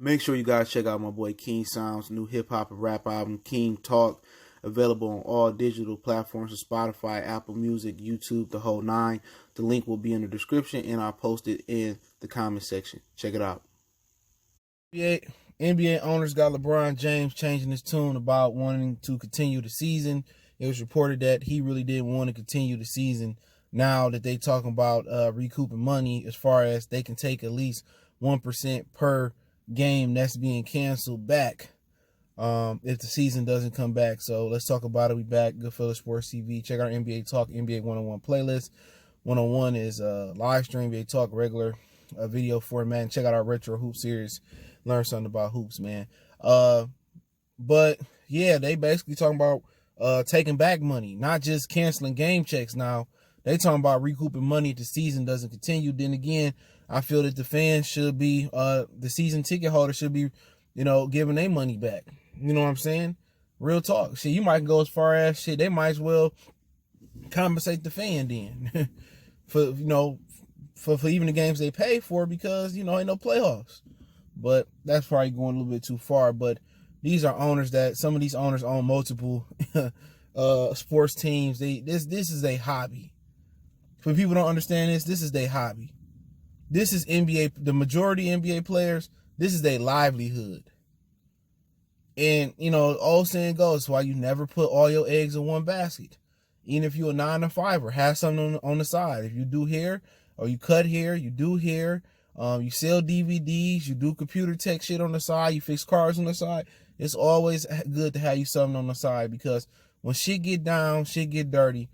Make sure you guys check out my boy King Sound's new hip hop and rap album, King Talk, available on all digital platforms of Spotify, Apple Music, YouTube, the whole nine. The link will be in the description, and I'll post it in the comment section. Check it out. NBA owners got LeBron James changing his tune about wanting to continue the season. It was reported that he really didn't want to continue the season now that they talking about recouping money, as far as they can take at least 1% per game that's being canceled back if the season doesn't come back. So let's talk about it. We back. Goodfellas Sports TV. Check out our NBA Talk NBA 101 playlist. 101 is live stream NBA Talk, regular video format. And check out our retro hoop series. Learn something about hoops, man. But yeah, they basically talking about taking back money, not just canceling game checks now. They talking about recouping money if the season doesn't continue. Then again, I feel that the fans should be, the season ticket holder should be, giving their money back. You know what I'm saying? Real talk. Shit, you might go as far as shit. They might as well compensate the fan then for even the games they pay for, because ain't no playoffs. But that's probably going a little bit too far. But these are owners that some of these owners own multiple sports teams. This is a hobby. For people don't understand this is their hobby. This is NBA. The majority NBA players, this is their livelihood. And old saying goes, why you never put all your eggs in one basket. Even if you're a 9-to-5er, have something on the side. If you do hair or you cut hair, you do hair. You sell DVDs, you do computer tech shit on the side, you fix cars on the side. It's always good to have you something on the side, because when shit get down, shit get dirty,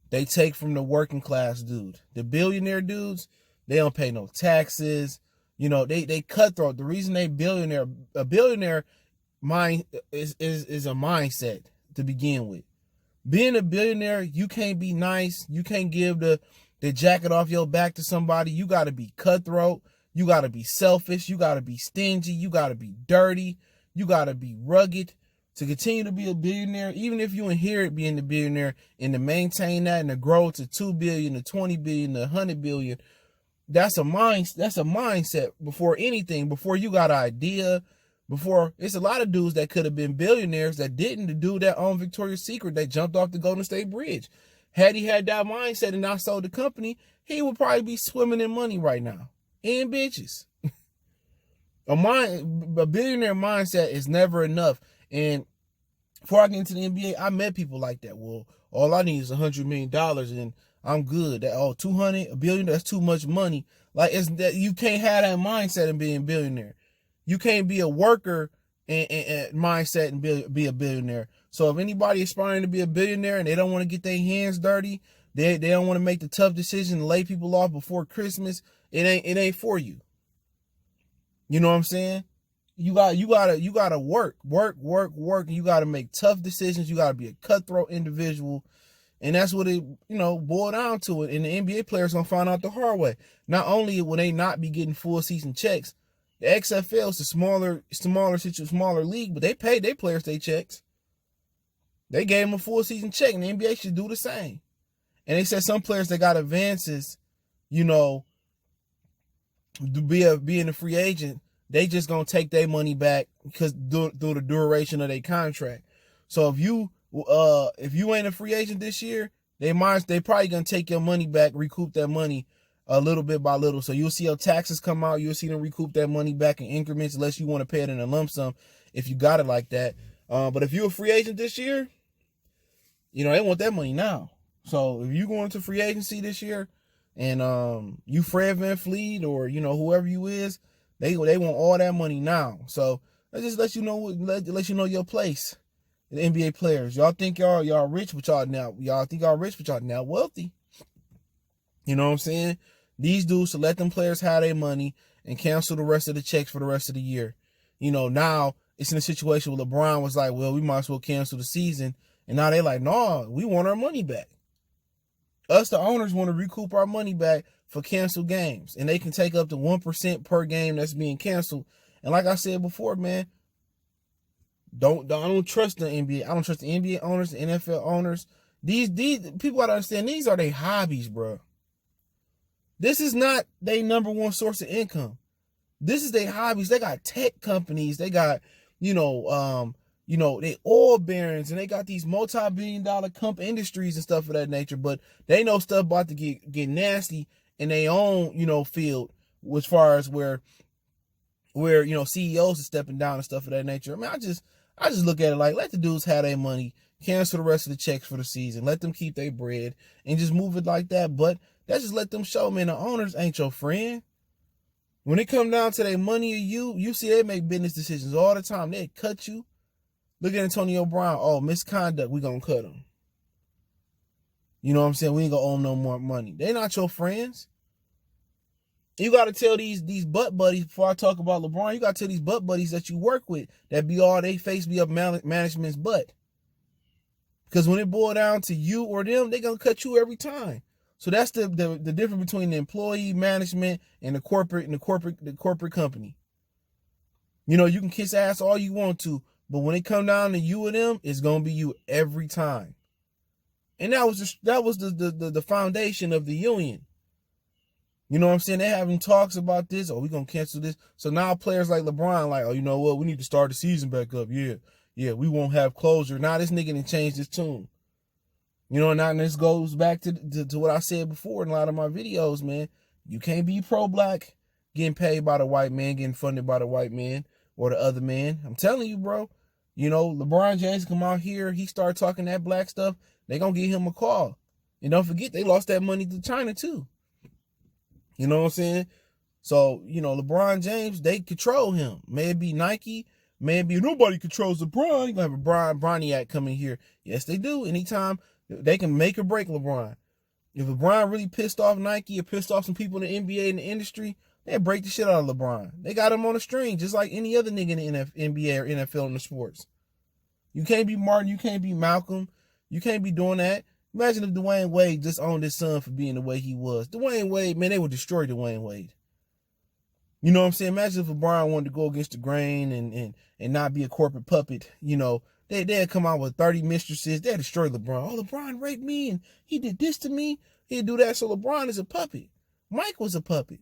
they take from the working class dude. The billionaire dudes, they don't pay no taxes. They cutthroat. The reason a billionaire mind is a mindset to begin with. Being a billionaire, you can't be nice. You can't give the jacket off your back to somebody. You got to be cutthroat. You got to be selfish. You got to be stingy. You got to be dirty. You got to be rugged to continue to be a billionaire. Even if you inherit being the billionaire, and to maintain that and to grow to 2 billion, to 20 billion, to 100 billion, that's a mindset before anything. Before you got an idea, before it's a lot of dudes that could have been billionaires that didn't. The dude that owned Victoria's Secret, that jumped off the Golden State Bridge. Had he had that mindset and not sold the company, he would probably be swimming in money right now. And bitches. A billionaire mindset is never enough. And before I get into the NBA, I met people like that. Well, all I need is $100 million and I'm good. That 200, $1 billion, that's too much money. Like, it's that you can't have that mindset and being a billionaire. You can't be a worker and mindset and be a billionaire. So if anybody aspiring to be a billionaire and they don't want to get their hands dirty, they don't want to make the tough decision to lay people off before Christmas, it ain't for you. You know what I'm saying? You gotta work. You gotta make tough decisions. You gotta be a cutthroat individual. And that's what it, boil down to it. And the NBA players gonna find out the hard way. Not only will they not be getting full season checks, the XFL is a smaller league, but they paid their players their checks. They gave them a full season check, and the NBA should do the same. And they said some players that got advances, to being a free agent, they just gonna take their money back because through the duration of their contract. So if you ain't a free agent this year, they probably gonna take your money back, recoup that money a little bit by little. So you'll see your taxes come out. You'll see them recoup that money back in increments, unless you want to pay it in a lump sum if you got it like that. But if you're a free agent this year, they want that money now. So if you go into free agency this year and you Fred VanVleet or whoever you is, they want all that money now. So let's just let you know your place. The NBA players, y'all think y'all rich, but y'all think y'all rich, but y'all now wealthy. You know what I'm saying? These dudes should let them players have their money and cancel the rest of the checks for the rest of the year. Now it's in a situation where LeBron was like, well, we might as well cancel the season. And now they like, no, we want our money back. Us, the owners, want to recoup our money back for canceled games. And they can take up to 1% per game that's being canceled. And like I said before, man, I don't trust the NBA. I don't trust the NBA owners, the NFL owners. These people gotta understand, these are their hobbies, bro. This is not their number one source of income. This is their hobbies. They got tech companies. They got, they oil barons, and they got these multi-billion-dollar industries and stuff of that nature. But they know stuff about to get nasty in their own, field, as far as where CEOs are stepping down and stuff of that nature. I mean, I just look at it like, let the dudes have their money, cancel the rest of the checks for the season, let them keep their bread, and just move it like that. But that's just let them show, man, the owners ain't your friend. When it come down to their money or you see they make business decisions all the time. They cut you. Look at Antonio Brown. Oh, misconduct, we gonna cut him. You know what I'm saying? We ain't gonna owe him no more money. They not your friends. You got to tell these butt buddies, before I talk about LeBron, you got to tell these butt buddies that you work with that be all they face be up management's butt. Because when it boils down to you or them, they going to cut you every time. So that's the difference between the employee management and the corporate company. You can kiss ass all you want to, but when it come down to you and them, it's going to be you every time. And that was the foundation of the union. You know what I'm saying? They're having talks about this. Oh, we're going to cancel this. So now players like LeBron, like, oh, you know what? We need to start the season back up. Yeah, we won't have closure. Now this nigga done changed his tune. And this goes back to what I said before in a lot of my videos, man. You can't be pro-black, getting paid by the white man, getting funded by the white man or the other man. I'm telling you, bro. LeBron James come out here, he start talking that black stuff, they going to give him a call. And don't forget, they lost that money to China, too. You know what I'm saying? So, LeBron James, they control him. Maybe Nike, maybe nobody controls LeBron. You're going to have a Bronniac coming here. Yes, they do. Anytime they can make or break LeBron. If LeBron really pissed off Nike or pissed off some people in the NBA and the industry, they'll break the shit out of LeBron. They got him on a string, just like any other nigga in the NBA or NFL in the sports. You can't be Martin. You can't be Malcolm. You can't be doing that. Imagine if Dwayne Wade just owned his son for being the way he was. Dwayne Wade, man, they would destroy Dwayne Wade. You know what I'm saying? Imagine if LeBron wanted to go against the grain and not be a corporate puppet. They'd come out with 30 mistresses. They'd destroy LeBron. Oh, LeBron raped me and he did this to me. He'd do that. So LeBron is a puppet. Mike was a puppet.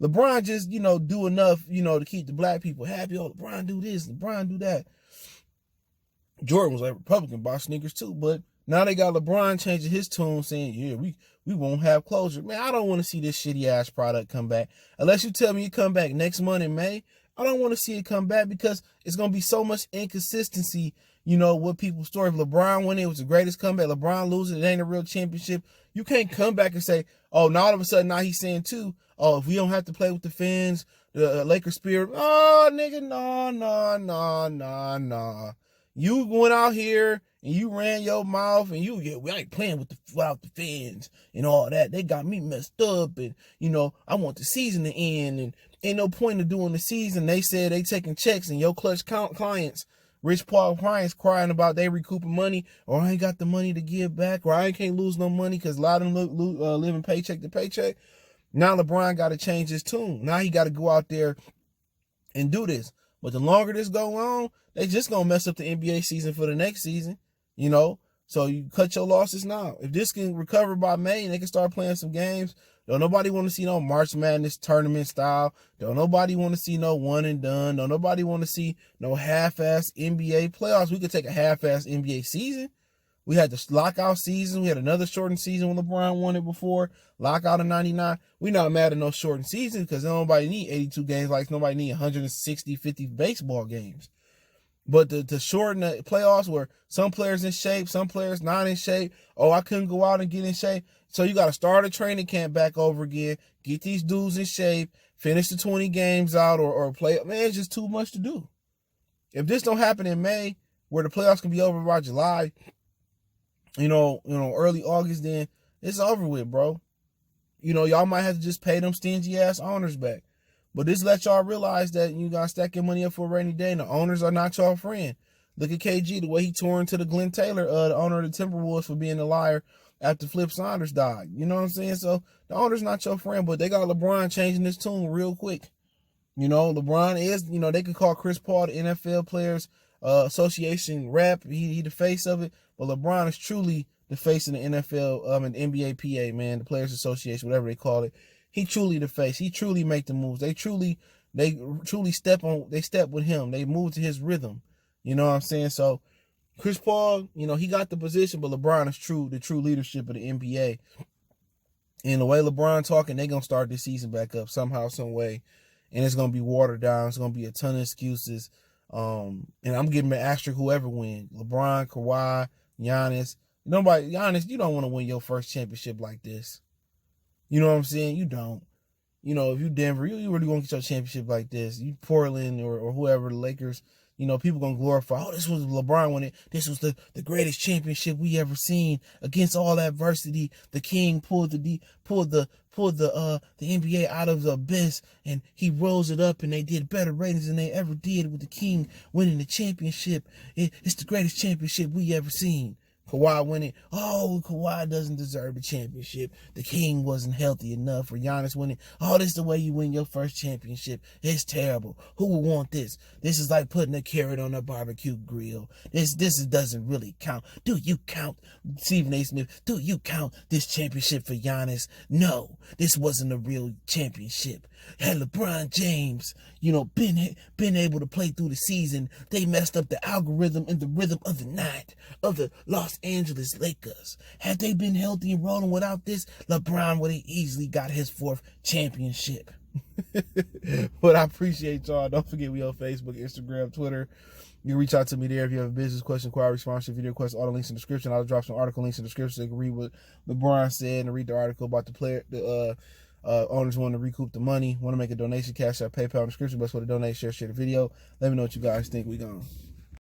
LeBron just, do enough, to keep the black people happy. Oh, LeBron do this, LeBron do that. Jordan was like Republican, bought sneakers too, but now they got LeBron changing his tune, saying, yeah, we won't have closure. Man, I don't want to see this shitty ass product come back. Unless you tell me it come back next month in May, I don't want to see it come back because it's going to be so much inconsistency, with people's story. If LeBron winning, it was the greatest comeback. LeBron losing, it ain't a real championship. You can't come back and say, oh, now all of a sudden, now he's saying too, oh, if we don't have to play with the fans, the Lakers spirit, oh, nigga, no. You went out here and you ran your mouth and we ain't playing without the fans and all that. They got me messed up and, I want the season to end and ain't no point of doing the season. They said they taking checks and your clutch clients, Rich Paul clients crying about they recouping money or I ain't got the money to give back or I can't lose no money because a lot of them living paycheck to paycheck. Now LeBron got to change his tune. Now he got to go out there and do this. But the longer this go on, they just going to mess up the NBA season for the next season, So you cut your losses now. If this can recover by May and they can start playing some games, don't nobody want to see no March Madness tournament style. Don't nobody want to see no one and done. Don't nobody want to see no half-ass NBA playoffs. We could take a half-ass NBA season. We had the lockout season. We had another shortened season when LeBron won it before. Lockout in 99. We not mad at no shortened season because nobody need 82 games like nobody need 160, 50 baseball games. But to shorten the playoffs where some players in shape, some players not in shape. Oh, I couldn't go out and get in shape. So you got to start a training camp back over again. Get these dudes in shape. Finish the 20 games out or play. Man, it's just too much to do. If this don't happen in May, where the playoffs can be over by July, early August, then it's over with, bro. Y'all might have to just pay them stingy ass owners back. But this let y'all realize that you got to stack your money up for a rainy day, and the owners are not y'all friend. Look at KG, the way he tore into the Glenn Taylor, the owner of the Timberwolves, for being a liar after Flip Saunders died. You know what I'm saying? So the owner's not your friend, but they got LeBron changing his tune real quick. LeBron is, they could call Chris Paul the NFL Players Association rep. He the face of it, but LeBron is truly the face of the NFL and NBA PA, man, the Players Association, whatever they call it. He truly the face. He truly make the moves. They truly They truly step with him. They move to his rhythm. You know what I'm saying? So Chris Paul, he got the position, but LeBron is the true leadership of the NBA. And the way LeBron talking, they're going to start this season back up somehow, some way. And it's going to be watered down. It's going to be a ton of excuses. And I'm giving an asterisk whoever wins. LeBron, Kawhi, Giannis. Giannis, you don't want to win your first championship like this. You know what I'm saying? You don't. If you Denver, you really want to get your championship like this. You Portland or whoever, the Lakers, people going to glorify, this was LeBron winning. This was the greatest championship we ever seen against all adversity. The King pulled the NBA out of the abyss, and he rose it up, and they did better ratings than they ever did with the King winning the championship. It's the greatest championship we ever seen. Kawhi winning. Oh, Kawhi doesn't deserve the championship. The King wasn't healthy enough. For Giannis winning. Oh, this is the way you win your first championship. It's terrible. Who would want this? This is like putting a carrot on a barbecue grill. This doesn't really count. Do you count, Stephen A. Smith? Do you count this championship for Giannis? No, this wasn't a real championship. Had LeBron James, been able to play through the season, they messed up the algorithm and the rhythm of the night of the Los Angeles Lakers. Had they been healthy and rolling without this, LeBron would have easily got his 4th championship. But I appreciate y'all. Don't forget we on Facebook, Instagram, Twitter. You can reach out to me there if you have a business question, inquiry, sponsorship, video request, all the links in the description. I'll drop some article links in the description so you can read what LeBron said and read the article about the owners want to recoup the money, want to make a donation, Cash App, PayPal in the description. Best way to donate, share the video. Let me know what you guys think. We gone.